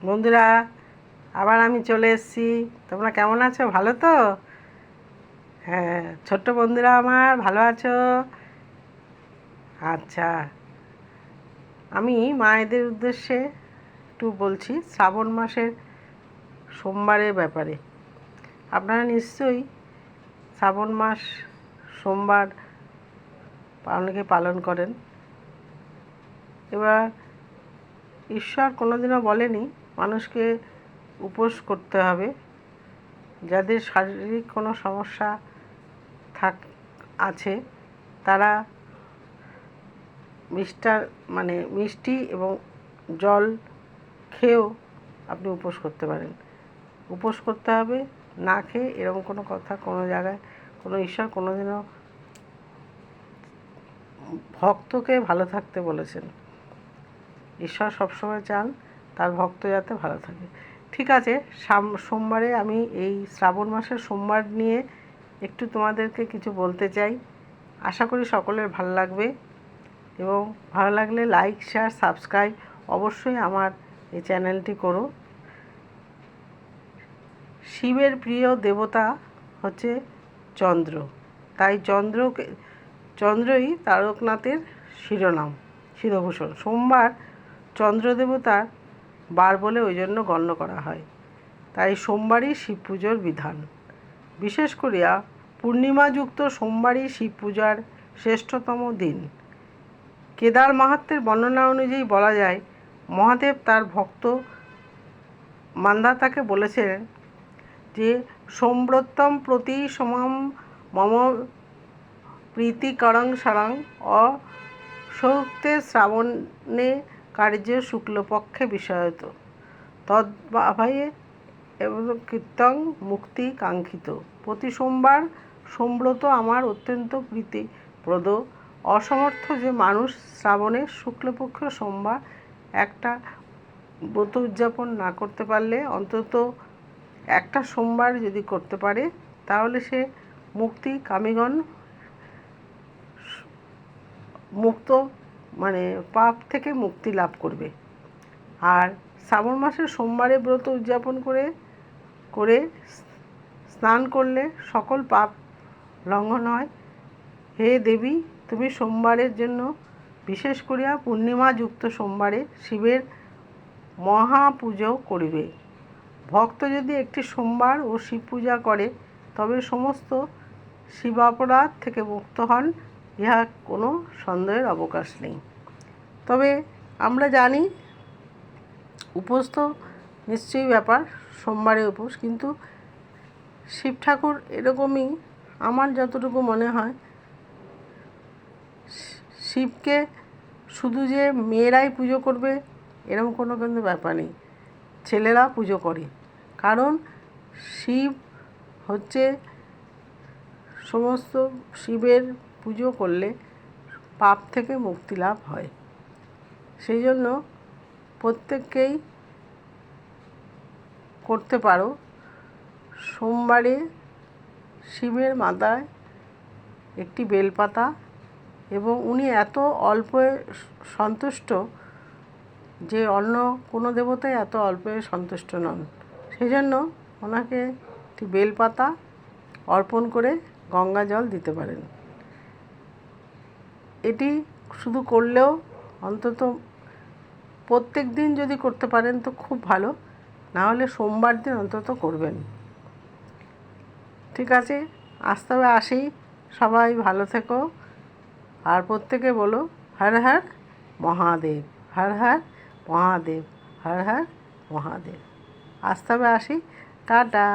বন্ধুরা, আবার আমি চলে এসেছি। তোমরা কেমন আছো? ভালো তো? হ্যাঁ, ছোট্ট বন্ধুরা আমার ভালো আছো? আচ্ছা, আমি মায়েদের উদ্দেশ্যে একটু বলছি শ্রাবণ মাসের সোমবারের ব্যাপারে। আপনারা নিশ্চয়ই শ্রাবণ মাস সোমবার অনেকে পালন করেন। এবার ঈশ্বর কোনোদিনও বলেনি মানুষকে উপোস করতে হবে। যাদের শারীরিক কোনো সমস্যা আছে তারা মিষ্টি এবং জল খেয়েও আপনি উপোস করতে পারেন। উপোস করতে হবে না খেয়ে, এরকম কোনো কথা কোনো জায়গায় কোনো ঈশ্বর কোনোদিনও ভক্তকে ভালো থাকতে বলেছেন। ঈশ্বর সবসময় চান তার ভক্ত যাতে ভালো থাকে। ঠিক আছে, সোমবারে আমি এই শ্রাবণ মাসের সোমবার নিয়ে একটু তোমাদেরকে কিছু বলতে চাই। আশা করি সকলের ভালো লাগবে, এবং ভালো লাগলে লাইক, শেয়ার, সাবস্ক্রাইব অবশ্যই আমার এই চ্যানেলটি করো। শিবের প্রিয় দেবতা হচ্ছে চন্দ্র, তাই চন্দ্রই তারকনাথের শিরভূষণ। সোমবার চন্দ্র দেবতার বার বলে ওই জন্য গণ্য করা হয়, তাই সোমবারই শিব পুজোর বিধান। বিশেষ করিয়া পূর্ণিমাযুক্ত সোমবারই শিব পূজার শ্রেষ্ঠতম দিন। কেদার মাহাত্ম্যের বর্ণনা অনুযায়ী বলা যায়, মহাদেব তার ভক্ত মান্ধাতাকে বলেছিলেন যে সোমব্রতম প্রতি সমাম মম প্রীতিকরং সারং অসৌক্তে শ্রাবণে কার্য শুক্লপক্ষে বিষয়ত তদ্ভাবে এবং কীর্তং মুক্তি কাঙ্ক্ষিত। প্রতি সোমবার সোমব্রত আমার অত্যন্ত প্রীতিপ্রদ। অসমর্থ যে মানুষ শ্রাবণের শুক্লপক্ষ সোমবার একটা ব্রত উদযাপন না করতে পারলে অন্তত একটা সোমবার যদি করতে পারে, তাহলে সে কামীগণ মুক্ত পাপ থেকে মুক্তি লাভ করবে। আর শ্রাবণ মাসের সোমবারে ব্রত উদযাপন করে স্নান করলে সকল পাপ লঙ্ঘন হয়। হে দেবী, তুমি সোমবারের জন্য বিশেষ করিয়া পূর্ণিমাযুক্ত সোমবারে শিবের মহাপুজো করিবে। ভক্ত যদি একটি সোমবার ও শিব পূজা করে তবে সমস্ত শিবাপরাধ থেকে মুক্ত হন, ইহা কোনো সন্দেহের অবকাশ নেই। তবে আমরা জানি উপোস তো নিশ্চয়ই ব্যাপার, সোমবারে উপোস, কিন্তু শিব ঠাকুর এরকমই। আমার যতটুকু মনে হয়, শিবকে শুধু যে মেয়েরাই পুজো করবে এরকম কোনো কিন্তু ব্যাপার নেই, ছেলেরা পুজো করে। কারণ শিব হচ্ছে সমস্ত শিবের পুজো করলে পাপ থেকে মুক্তি লাভ হয়। সেই জন্য প্রত্যেককেই করতে পারো। সোমবারে শিবের মাথায় একটি বেলপাতা, এবং উনি এত অল্পে সন্তুষ্ট যে অন্য কোনো দেবতাই এত অল্পে সন্তুষ্ট নন। সেই জন্য ওনাকে একটি বেলপাতা অর্পণ করে গঙ্গা জল দিতে পারেন। এটি শুধু করলেও অন্তত প্রত্যেক দিন যদি করতে পারেন তো খুব ভালো, না হলে সোমবার দিন অন্তত করবেন। ঠিক আছে, আজ তবে আসি। সবাই ভালো থেকো, আর প্রত্যেকে বলো হর হর মহাদেব, হর হর মহাদেব, হর হর মহাদেব। আজ তবে আসি, টাটা।